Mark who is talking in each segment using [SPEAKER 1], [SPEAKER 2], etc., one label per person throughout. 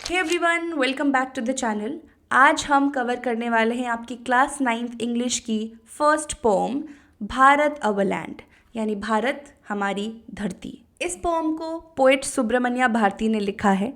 [SPEAKER 1] Hey everyone, welcome back to the channel. आज हम cover करने वाले हैं आपकी क्लास 9th इंग्लिश की first poem Bharat our land, यानी भारत हमारी धरती। इस पोम को पोएट सुब्रमण्या भारती ने लिखा है।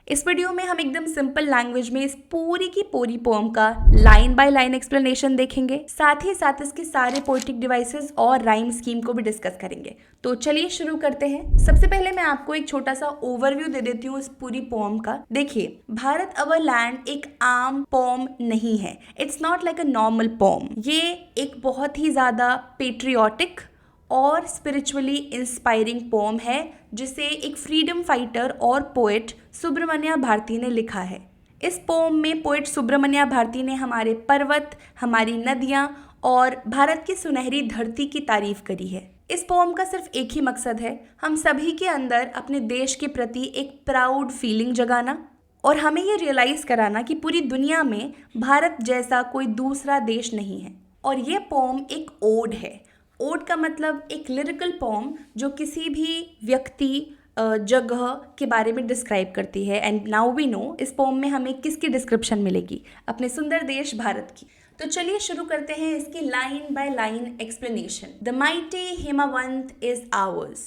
[SPEAKER 1] इस वीडियो में हम एकदम सिंपल लैंग्वेज में इस पूरी की पूरी पोम का लाइन बाय लाइन एक्सप्लेनेशन देखेंगे, साथ ही साथ इसके सारे पोएटिक डिवाइसेस और राइम स्कीम को भी डिस्कस करेंगे। तो चलिए शुरू करते हैं। सबसे पहले मैं आपको एक छोटा सा ओवरव्यू दे देती हूँ इस पूरी पोम का। देखिए, भारत अवर लैंड एक आम पोम नहीं है। It's not like a normal poem. ये एक बहुत ही ज्यादा पेट्रियोटिक और स्पिरिचुअली इंस्पायरिंग पोम है, जिसे एक फ्रीडम फाइटर और पोएट सुब्रमण्या भारती ने लिखा है। इस पोम में पोएट सुब्रमण्या भारती ने हमारे पर्वत, हमारी नदियाँ और भारत की सुनहरी धरती की तारीफ करी है। इस पोम का सिर्फ एक ही मकसद है, हम सभी के अंदर अपने देश के प्रति एक प्राउड फीलिंग जगाना और हमें ये रियलाइज़ कराना कि पूरी दुनिया में भारत जैसा कोई दूसरा देश नहीं है। और ये पोम एक ओड है। ओड का मतलब एक लिरिकल पोम जो किसी भी व्यक्ति, जगह के बारे में डिस्क्राइब करती है। एंड नाउ वी नो इस पोम में हमें किसकी डिस्क्रिप्शन मिलेगी, अपने सुंदर देश भारत की। तो चलिए शुरू करते हैं इसकी line by line explanation. The mighty Himavant is ours,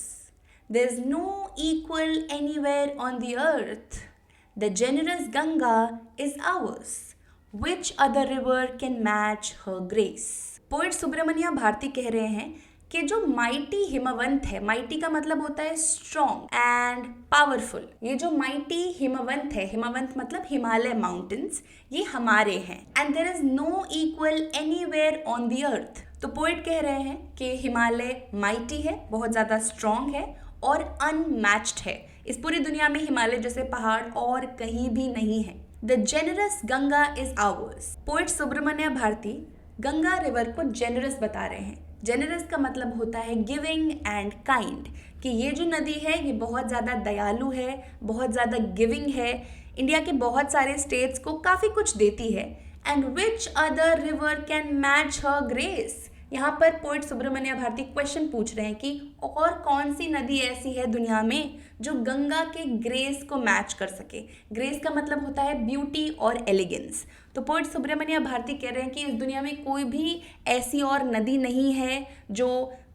[SPEAKER 1] there is no equal anywhere on the earth. The generous Ganga is ours, which other river can match her grace. Poet Subramania Bharati कह रहे हैं कि जो माइटी हिमवंत है, माइटी का मतलब होता है स्ट्रॉन्ग एंड पावरफुल। ये जो माइटी हिमवंत है, हिमवंत मतलब हिमालय माउंटेन्स, ये हमारे हैं। And there is no equal anywhere on the earth. तो पोएट कह रहे हैं कि हिमालय माइटी है, बहुत ज़्यादा स्ट्रॉन्ग है और अनमैच्ड है। इस पूरी दुनिया में हिमालय जैसे पहाड़ और कहीं भी नहीं है। The generous Ganga is ours. Poet Subramania Bharati Ganga river को जेनरस बता रहे हैं। जेनरस का मतलब होता है गिविंग एंड काइंड, कि ये जो नदी है ये बहुत ज़्यादा दयालु है, बहुत ज़्यादा गिविंग है, इंडिया के बहुत सारे स्टेट्स को काफ़ी कुछ देती है। And which other river can match her grace. यहाँ पर पोएट सुब्रमण्या भारती क्वेश्चन पूछ रहे हैं कि और कौन सी नदी ऐसी है दुनिया में जो गंगा के ग्रेस को मैच कर सके। ग्रेस का मतलब होता है ब्यूटी और एलिगेंस। तो पोएट सुब्रमण्या भारती कह रहे हैं कि इस दुनिया में कोई भी ऐसी और नदी नहीं है जो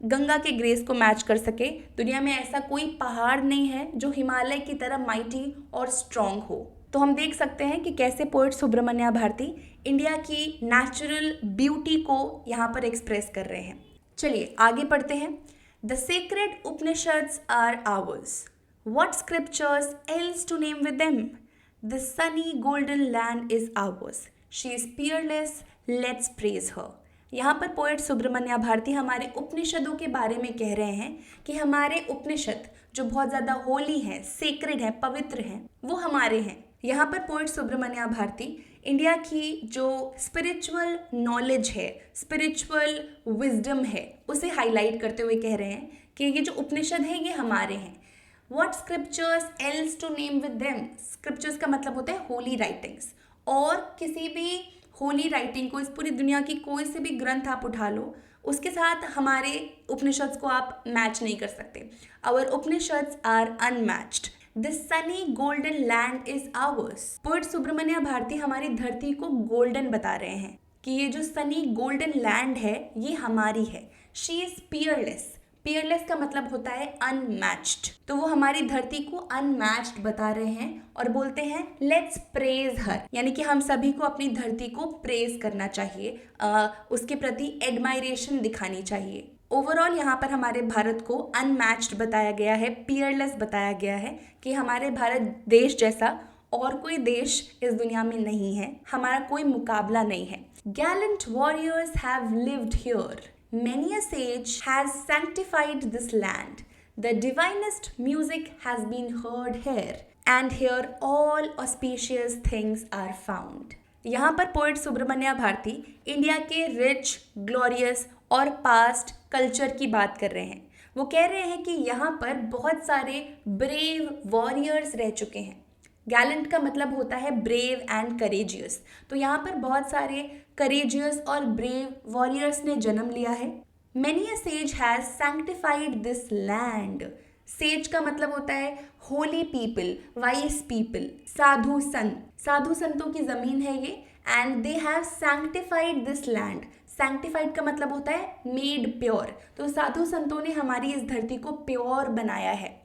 [SPEAKER 1] गंगा के ग्रेस को मैच कर सके। दुनिया में ऐसा कोई पहाड़ नहीं है जो हिमालय की तरह माइटी और स्ट्रॉन्ग हो। तो हम देख सकते हैं कि कैसे पोएट सुब्रमण्या भारती इंडिया की नेचुरल ब्यूटी को यहाँ पर एक्सप्रेस कर रहे हैं। चलिए आगे पढ़ते हैं। The sacred Upanishads are ours, what scriptures else to name with them. The sunny golden land is ours, she is peerless, let's praise her. यहाँ पर पोएट सुब्रमण्या भारती हमारे उपनिषदों के बारे में कह रहे हैं कि हमारे उपनिषद जो बहुत ज़्यादा होली हैं, सेक्रेड हैं, पवित्र हैं, वो हमारे हैं। यहाँ पर पोएट सुब्रमण्या भारती इंडिया की जो स्पिरिचुअल नॉलेज है, स्पिरिचुअल विजडम है, उसे हाईलाइट करते हुए कह रहे हैं कि ये जो उपनिषद हैं ये हमारे हैं। What scriptures else to name with them? Scriptures का मतलब होता है होली राइटिंग्स। और किसी भी होली राइटिंग को, इस पूरी दुनिया की कोई से भी ग्रंथ आप उठा लो, उसके साथ हमारे उपनिषद्स को आप मैच नहीं कर सकते। Our Upanishads are unmatched. The sunny golden land is ours. Poet Subramania Bharati हमारी धरती को गोल्डन बता रहे हैं कि ये जो सनी गोल्डन लैंड है ये हमारी है। She is peerless. पियरलेस का मतलब होता है अनमैच्ड। तो वो हमारी धरती को अनमैच्ड बता रहे हैं और बोलते हैं लेट्स प्रेज हर, यानी कि हम सभी को अपनी धरती को प्रेज करना चाहिए, उसके प्रति एडमायरेशन दिखानी चाहिए। ओवरऑल यहाँ पर हमारे भारत को अनमैच्ड बताया गया है, पियरलेस बताया गया है कि हमारे भारत देश जैसा और कोई देश इस दुनिया में नहीं है, हमारा कोई मुकाबला नहीं है। Gallant warriors have lived here, many a sage has sanctified this land. The divinest music has been heard here, and here all auspicious things are found. यहाँ पर पोएट सुब्रमण्या भारती इंडिया के रिच, ग्लोरियस और पास्ट कल्चर की बात कर रहे हैं। वो कह रहे हैं कि यहाँ पर बहुत सारे ब्रेव वॉरियर्स रह चुके हैं। गैलेंट का मतलब होता है ब्रेव एंड करेजियस। तो यहाँ पर बहुत सारे करेजियस और ब्रेव वॉरियर्स ने जन्म लिया है। Many a sage has sanctified this land. Says का मतलब होता है होली पीपल, वाइस पीपल, साधु संत, साधु संतों की ज़मीन है ये। And they have sanctified this land, sanctified का मतलब होता है मेड प्योर, तो साधु संतों ने हमारी इस धरती को प्योर बनाया है।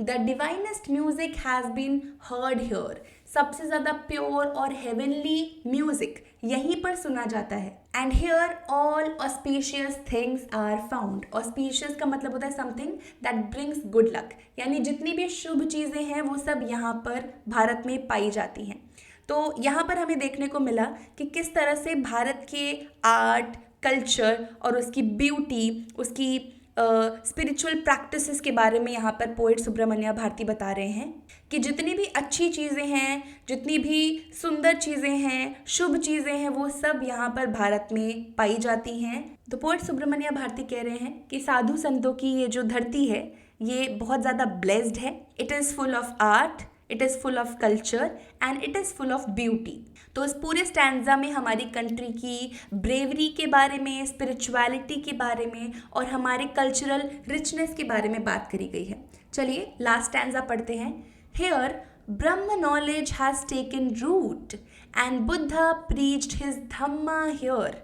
[SPEAKER 1] The divinest music has been heard here, सबसे ज़्यादा प्योर और हेवनली म्यूजिक यहीं पर सुना जाता है। And here all auspicious things are found, auspicious का मतलब होता है something that brings good luck, यानी जितनी भी शुभ चीज़ें हैं वो सब यहाँ पर भारत में पाई जाती हैं। तो यहाँ पर हमें देखने को मिला कि किस तरह से भारत के आर्ट, कल्चर और उसकी ब्यूटी, उसकी स्पिरिचुअल प्रैक्टिसेस के बारे में यहाँ पर पोएट सुब्रमण्य भारती बता रहे हैं कि जितनी भी अच्छी चीज़ें हैं, जितनी भी सुंदर चीज़ें हैं, शुभ चीज़ें हैं, वो सब यहाँ पर भारत में पाई जाती हैं। तो पोएट सुब्रमण्य भारती कह रहे हैं कि साधु संतों की ये जो धरती है ये बहुत ज़्यादा ब्लेस्ड है। It is full of art, it is full of culture and it is full of beauty. तो इस पूरे स्टैंजा में हमारी कंट्री की ब्रेवरी के बारे में, स्पिरिचुअलिटी के बारे में और हमारे कल्चरल रिचनेस के बारे में बात करी गई है। चलिए लास्ट स्टैंजा पढ़ते हैं। Here Brahma knowledge has taken root and Buddha preached his dhamma here.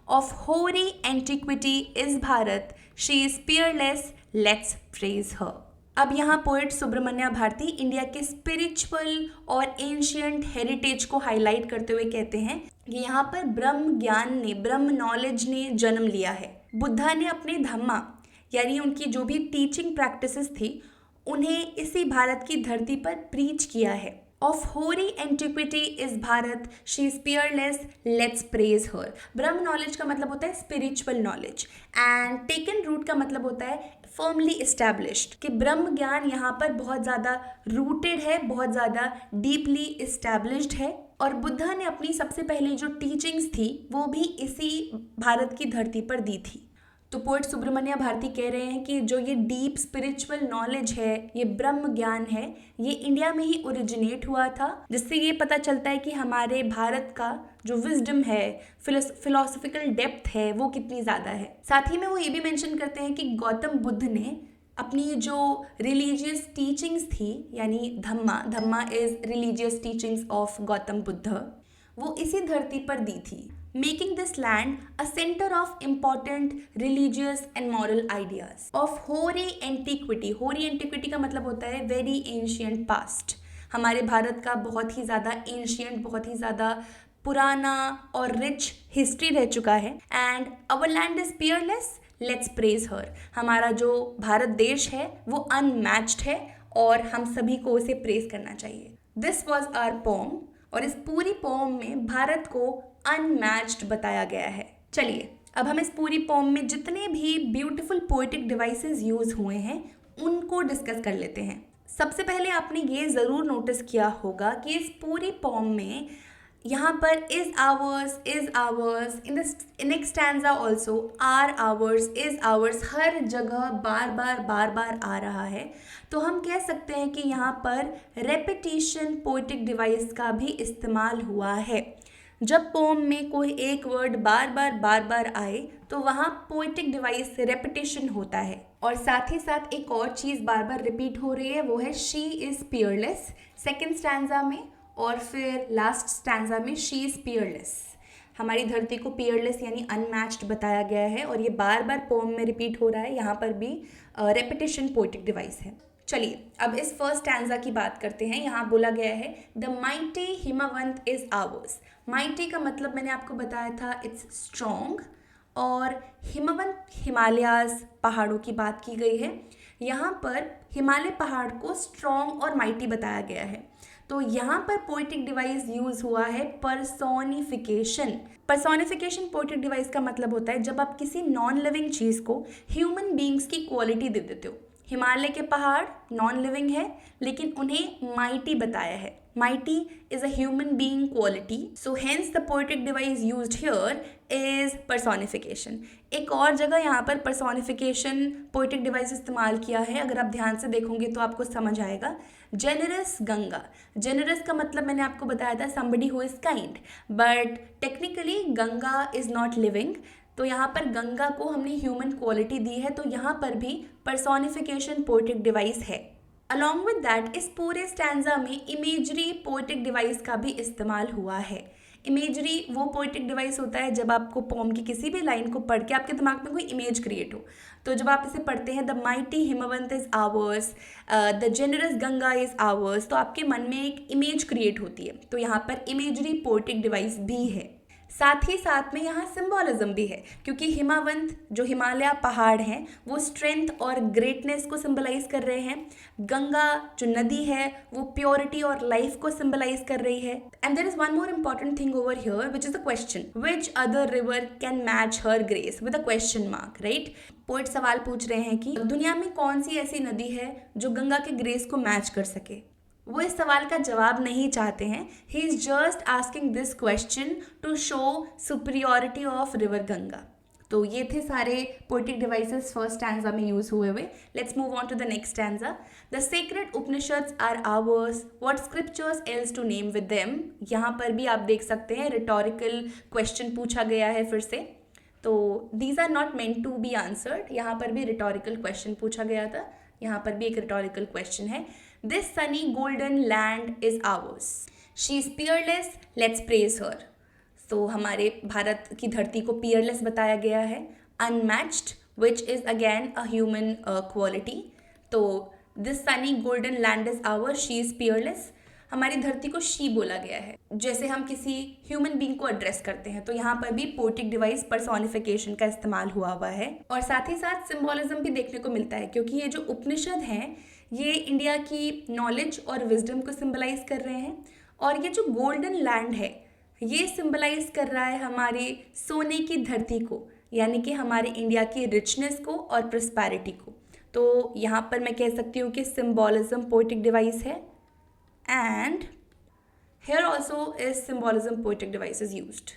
[SPEAKER 1] Of hoary antiquity is Bharat, she is peerless, let's praise her. अब यहाँ पोएट सुब्रमण्य भारती इंडिया के स्पिरिचुअल और एंशियंट हेरिटेज को हाईलाइट करते हुए कहते हैं कि यहाँ पर ब्रह्म ज्ञान ने, ब्रह्म नॉलेज ने जन्म लिया है। बुद्धा ने अपने धम्मा यानी उनकी जो भी टीचिंग प्रैक्टिसेस थी उन्हें इसी भारत की धरती पर प्रीच किया है। Of hoary antiquity is Bharat, she is peerless, let's praise her. Brahma knowledge का मतलब होता है spiritual knowledge and taken root का मतलब होता है फर्मली इस्टेब्लिश्ड, कि ब्रह्म ज्ञान यहाँ पर बहुत ज़्यादा रूटेड है, बहुत ज़्यादा डीपली इस्टेब्लिश्ड है। और बुद्धा ने अपनी सबसे पहली जो टीचिंग्स थी वो भी इसी भारत की धरती पर दी थी। तो पोएट सुब्रमण्य भारती कह रहे हैं कि जो ये डीप स्पिरिचुअल नॉलेज है, ये ब्रह्म ज्ञान है, ये इंडिया में ही ओरिजिनेट हुआ था, जिससे ये पता चलता है कि हमारे भारत का जो विजडम है, फिलोसफिकल डेप्थ है, वो कितनी ज़्यादा है। साथ ही में वो ये भी मेंशन करते हैं कि गौतम बुद्ध ने अपनी जो रिलीजियस टीचिंग्स थी यानी dhamma is religious teachings of Gautam Buddha, वो इसी धरती पर दी थी, making this land a center of important religious and moral ideas of hoary antiquity। hoary antiquity का मतलब होता है very ancient past। हमारे भारत का बहुत ही ज़्यादा ancient, बहुत ही ज़्यादा पुराना और rich history रह चुका है। and our land is peerless, let's praise her। हमारा जो भारत देश है वो unmatched है और हम सभी को उसे प्रेज करना चाहिए। This was our poem और इस पूरी पोम में भारत को अनमैच्ड बताया गया है। चलिए अब हम इस पूरी पोम में जितने भी ब्यूटीफुल पोएटिक डिवाइसेस यूज हुए हैं उनको डिस्कस कर लेते हैं। सबसे पहले आपने ये ज़रूर नोटिस किया होगा कि इस पूरी पोम में यहाँ पर is ours, in the next stanza also are ours, is ours, हर जगह बार बार आ रहा है। तो हम कह सकते हैं कि यहाँ पर रेपिटिशन पोएटिक डिवाइस का भी इस्तेमाल हुआ है। जब पोम में कोई एक वर्ड बार बार आए तो वहाँ पोएटिक डिवाइस रेपिटेशन होता है। और साथ ही साथ एक और चीज़ बार बार रिपीट हो रही है, वो है she is Peerless second stanza में, और फिर लास्ट स्टैंजा में शी इज़ पियरलेस। हमारी धरती को पियरलेस यानी अनमैच्ड बताया गया है और ये बार बार पोम में रिपीट हो रहा है। यहाँ पर भी रेपिटेशन पोएटिक डिवाइस है। चलिए अब इस फर्स्ट स्टैंजा की बात करते हैं। यहाँ बोला गया है the mighty Himavant is ours. Mighty का मतलब मैंने आपको बताया था इट्स स्ट्रॉन्ग, और हिमवंत हिमालयाज़ पहाड़ों की बात की गई है। यहाँ पर हिमालय पहाड़ को स्ट्रॉन्ग और माइटी बताया गया है। तो यहाँ पर पोएटिक डिवाइस यूज़ हुआ है पर्सोनिफिकेशन। पर्सोनिफिकेशन पोएटिक डिवाइस का मतलब होता है जब आप किसी नॉन लिविंग चीज़ को ह्यूमन बींग्स की क्वालिटी दे देते हो। हिमालय के पहाड़ नॉन लिविंग है लेकिन उन्हें माइटी बताया है। Mighty is a human being quality, so hence the poetic device used here is personification. एक और जगह यहाँ पर पर्सोनिफिकेशन पोएटिक डिवाइस इस्तेमाल किया है, अगर आप ध्यान से देखोगे तो आपको समझ आएगा। जेनरस गंगा, जेनरस का मतलब मैंने आपको बताया था somebody who is kind, but technically Ganga is not living, तो यहाँ पर गंगा को हमने ह्यूमन क्वालिटी दी है, तो यहाँ पर भी पर्सोनिफिकेशन पोएटिक डिवाइस है। अलॉन्ग विद दैट इस पूरे स्टैंजा में इमेजरी पोएटिक डिवाइस का भी इस्तेमाल हुआ है। इमेजरी वो पोएटिक डिवाइस होता है जब आपको पोम की किसी भी लाइन को पढ़ के आपके दिमाग में कोई इमेज क्रिएट हो। तो जब आप इसे पढ़ते हैं, the mighty Himavant is ours, the generous Ganga is ours, तो आपके मन में एक इमेज क्रिएट होती है। तो यहाँ पर इमेजरी पोएटिक डिवाइस भी है। साथ ही साथ में यहाँ सिंबॉलिज्म भी है, क्योंकि हिमावंत जो हिमालय पहाड़ हैं वो स्ट्रेंथ और ग्रेटनेस को सिंबलाइज कर रहे हैं। गंगा जो नदी है वो प्योरिटी और लाइफ को सिंबलाइज कर रही है। And there is one more important thing over here which is the question, which other river can match her grace with a question mark, right. Poet सवाल पूछ रहे हैं कि दुनिया में कौन सी ऐसी नदी है जो गंगा के ग्रेस को मैच कर सके। वो इस सवाल का जवाब नहीं चाहते हैं। He is just asking this question to show superiority of river Ganga. तो ये थे सारे पोएटिक डिवाइसेस फर्स्ट स्टैंजा में यूज हुए हुए। Let's move on to the next stanza. The sacred Upanishads are ours, what scriptures else to name with them. यहाँ पर भी आप देख सकते हैं रिटोरिकल क्वेश्चन पूछा गया है फिर से। तो these are not meant to be answered. यहाँ पर भी रिटोरिकल क्वेश्चन पूछा गया था, यहाँ पर भी एक रिटोरिकल क्वेश्चन है। This sunny golden land is ours, she is peerless, let's praise her. तो हमारे भारत की धरती को पियरलेस बताया गया है, unmatched which is again a human quality. तो this sunny golden land is ours, she is peerless, हमारी धरती को शी बोला गया है जैसे हम किसी ह्यूमन बीइंग को एड्रेस करते हैं। तो यहाँ पर भी पोएटिक डिवाइस पर्सोनिफिकेशन का इस्तेमाल हुआ हुआ है। और साथ ही साथ सिंबॉलिज्म भी देखने को मिलता है, क्योंकि ये जो उपनिषद हैं ये इंडिया की नॉलेज और विजडम को सिंबलाइज कर रहे हैं। और ये जो गोल्डन लैंड है ये सिंबलाइज कर रहा है हमारे सोने की धरती को, यानी कि हमारे इंडिया की रिचनेस को और प्रॉस्पेरिटी को। तो यहाँ पर मैं कह सकती हूँ कि सिंबॉलिज्म पोएटिक डिवाइस है। And here also is symbolism poetic device is used.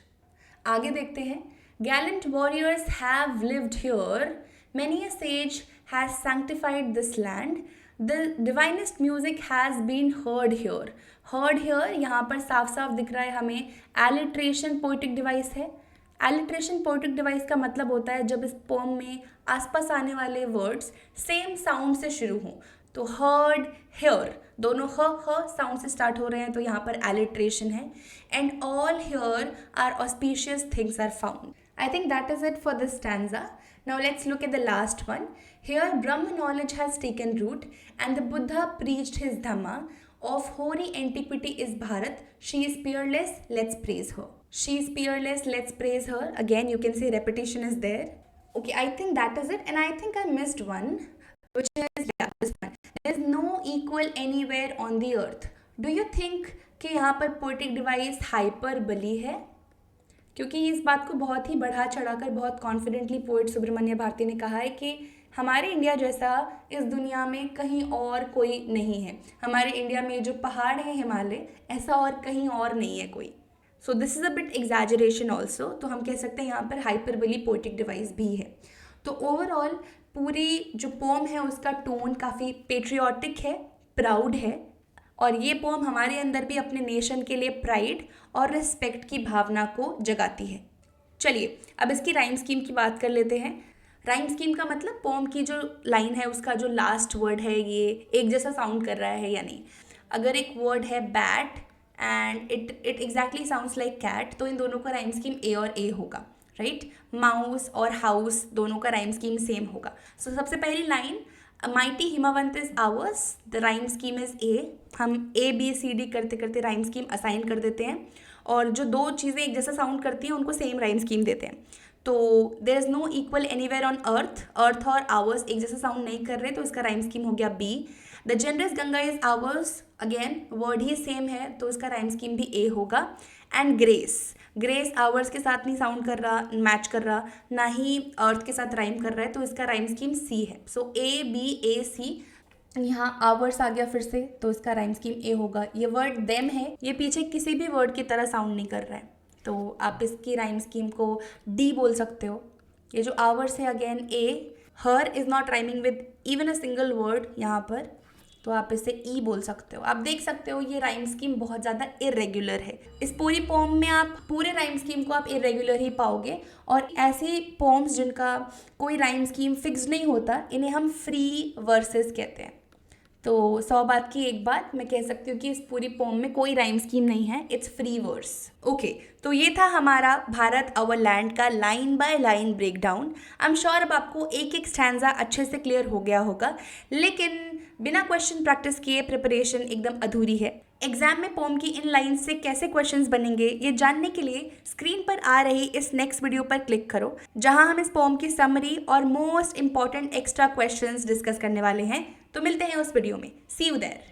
[SPEAKER 1] आगे देखते हैं। Gallant warriors have lived here. Many a sage has sanctified this land. The divinest music has been heard here. Heard here यहाँ पर साफ साफ दिख रहा है हमें alliteration poetic device है। alliteration poetic device का मतलब होता है जब इस पोम में आसपास आने वाले वर्ड्स सेम साउंड से शुरू हों। तो हर्ड, हेयर दोनों ह साउंड से स्टार्ट हो रहे हैं, तो यहाँ पर एलिट्रेशन है। And all here are auspicious things are found. I think that is it for this stanza. Now let's look at the last one. Here Brahma knowledge has taken root and the Buddha preached his dhamma, of hoary antiquity is Bharat, she is peerless, let's praise her. She is peerless, let's praise her. Again you can say repetition is there. Okay, I think that is it, and I think I missed one, which is this one. There is no equal anywhere on the earth. Do you think कि यहाँ पर poetic device hyperbole है? क्योंकि इस बात को बहुत ही बढ़ा चढ़ाकर बहुत कॉन्फिडेंटली पोएट सुब्रमण्य भारती ने कहा है कि हमारे इंडिया जैसा इस दुनिया में कहीं और कोई नहीं है। हमारे इंडिया में जो पहाड़ है हिमालय, ऐसा और कहीं और नहीं है कोई। So this is a bit exaggeration also. तो हम कह सकते हैं यहाँ पर हाइपरबली पोएटिक डिवाइस भी है। तो ओवरऑल पूरी जो पोम है उसका टोन काफ़ी पेट्रियाटिक है, प्राउड है, और ये पोम हमारे अंदर भी अपने नेशन के लिए प्राइड और रिस्पेक्ट की भावना को जगाती है। चलिए अब इसकी राइम स्कीम की बात कर लेते हैं। राइम स्कीम का मतलब पोम की जो लाइन है उसका जो लास्ट वर्ड है ये एक जैसा साउंड कर रहा है या नहीं। अगर एक वर्ड है bat and it exactly sounds like cat, तो इन दोनों का राइम स्कीम ए और ए होगा, राइट। माउस और हाउस दोनों का राइम स्कीम सेम होगा। सो सबसे पहली line, mighty Himavant is ours, the rhyme scheme is A. हम ए बी सी डी करते करते राइम स्कीम असाइन कर देते हैं, और जो दो चीज़ें एक जैसा साउंड करती हैं उनको सेम राइम स्कीम देते हैं। तो there is no equal anywhere on earth, earth और आवर्स एक जैसा साउंड नहीं कर रहे, तो इसका राइम स्कीम हो गया B. The generous Ganga is ours, again word ही सेम है तो इसका राइम स्कीम भी ए होगा। एंड ग्रेस, ग्रेस आवर्स के साथ नहीं साउंड कर रहा, मैच कर रहा, ना ही अर्थ के साथ राइम कर रहा है, तो इसका राइम स्कीम सी है। सो ए बी ए सी, यहाँ आवर्स आ गया फिर से, तो इसका राइम स्कीम ए होगा। ये वर्ड देम है, ये पीछे किसी भी वर्ड की तरह साउंड नहीं कर रहा है, तो आप इसकी राइम स्कीम को डी बोल सकते हो। ये जो आवर्स है again A. Her is not rhyming with even a single word यहाँ पर, तो आप इसे ई बोल सकते हो। आप देख सकते हो ये राइम स्कीम बहुत ज़्यादा इरेगुलर है। इस पूरी पोम में आप पूरे राइम स्कीम को आप इरेगुलर ही पाओगे, और ऐसे पोम्स जिनका कोई राइम स्कीम फिक्स नहीं होता इन्हें हम फ्री वर्सेस कहते हैं। तो 100 बात की एक बात मैं कह सकती हूँ कि इस पूरी पोम में कोई राइम स्कीम नहीं है, इट्स फ्री वर्स। ओके, तो ये था हमारा भारत अवर लैंड का line by line breakdown. I am sure अब आपको एक एक स्टैंजा अच्छे से क्लियर हो गया होगा, लेकिन बिना क्वेश्चन प्रैक्टिस किए प्रिपरेशन एकदम अधूरी है। एग्जाम में पोम की इन लाइन्स से कैसे क्वेश्चंस बनेंगे ये जानने के लिए स्क्रीन पर आ रही इस नेक्स्ट वीडियो पर क्लिक करो, जहां हम इस पोम की समरी और most important extra questions discuss करने वाले हैं। तो मिलते हैं उस वीडियो में। सी यू देयर।